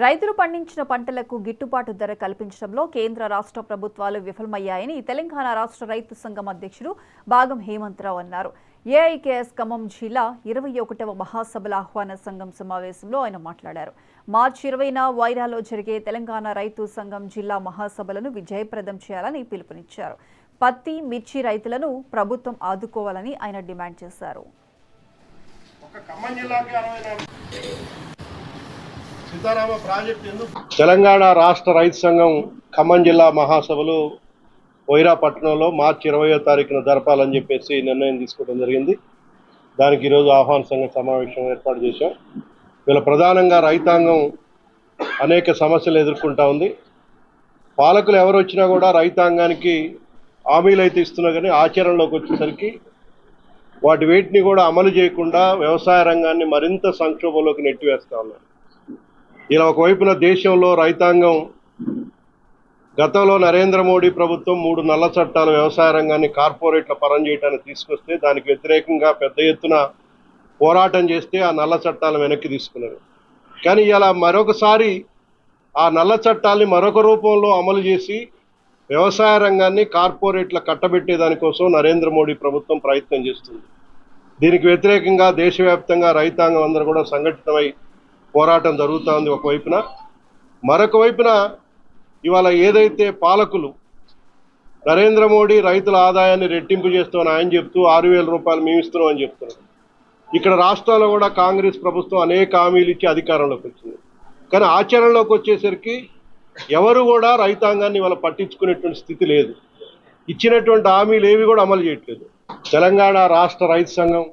రైతులు పండించిన పంటలకు గిట్టుబాటు ధర కల్పించడంలో కేంద్ర రాష్ట్ర ప్రభుత్వాలు విఫలమయ్యాయని తెలంగాణ రాష్ట్ర రైతు సంఘం అధ్యక్షుడు బాగం హేమంతరావు అన్నారు. ఏఐకేఎస్ ఖమ్మం జిల్లా 21వ మహాసభల ఆహ్వాన సంఘం సమావేశంలో ఆయన మాట్లాడారు. మార్చి 20న వైరాలో జరిగే తెలంగాణ రైతు సంఘం జిల్లా మహాసభలను విజయప్రదం చేయాలని పిలుపునిచ్చారు. పత్తి, మిర్చి రైతులను ప్రభుత్వం ఆదుకోవాలని ఆయన డిమాండ్ చేశారు. తెలంగాణ రాష్ట్ర రైతు సంఘం ఖమ్మం జిల్లా మహాసభలు వైరా పట్టణంలో మార్చి 20వ తారీఖున జరపాలని చెప్పేసి నిర్ణయం తీసుకోవడం జరిగింది. దానికి ఈరోజు ఆహ్వాన సంఘ సమావేశం ఏర్పాటు చేశాం. వీళ్ళ ప్రధానంగా రైతాంగం అనేక సమస్యలు ఎదుర్కొంటా ఉంది. పాలకులు ఎవరు వచ్చినా కూడా రైతాంగానికి హామీలు అయితే ఇస్తున్నా కానీ ఆచరణలోకి వచ్చేసరికి వాటి వేటిని కూడా అమలు చేయకుండా వ్యవసాయ రంగాన్ని మరింత సంక్షోభంలోకి నెట్టివేస్తా ఉన్నారు. ఇలా ఒకవైపున దేశంలో రైతాంగం గతంలో నరేంద్ర మోడీ ప్రభుత్వం 3 నల్ల చట్టాలు వ్యవసాయ రంగాన్ని కార్పొరేట్ల పరం చేయడానికి తీసుకొస్తే దానికి వ్యతిరేకంగా పెద్ద ఎత్తున పోరాటం చేస్తే ఆ నల్ల చట్టాలను వెనక్కి తీసుకున్నారు. కానీ ఇలా మరొకసారి ఆ నల్ల చట్టాలని మరొక రూపంలో అమలు చేసి వ్యవసాయ రంగాన్ని కార్పొరేట్ల కట్టబెట్టే దానికోసం నరేంద్ర మోడీ ప్రభుత్వం ప్రయత్నం చేస్తుంది. దీనికి వ్యతిరేకంగా దేశవ్యాప్తంగా రైతాంగం అందరూ కూడా సంఘటితమై పోరాటం జరుగుతూ ఉంది ఒకవైపున. మరొక వైపున ఇవాళ ఏదైతే పాలకులు నరేంద్ర మోడీ రైతుల ఆదాయాన్ని రెట్టింపు చేస్తామని ఆయన చెప్తూ 6,000 రూపాయలు మేము ఇస్తున్నామని చెప్తున్నారు. ఇక్కడ రాష్ట్రాల్లో కూడా కాంగ్రెస్ ప్రభుత్వం అనేక హామీలు ఇచ్చి అధికారంలోకి వచ్చింది. కానీ ఆచరణలోకి వచ్చేసరికి ఎవరు కూడా రైతాంగాన్ని ఇవాళ పట్టించుకునేటువంటి స్థితి లేదు. ఇచ్చినటువంటి హామీలు ఏవి కూడా అమలు చేయట్లేదు. తెలంగాణ రాష్ట్ర రైతు సంఘం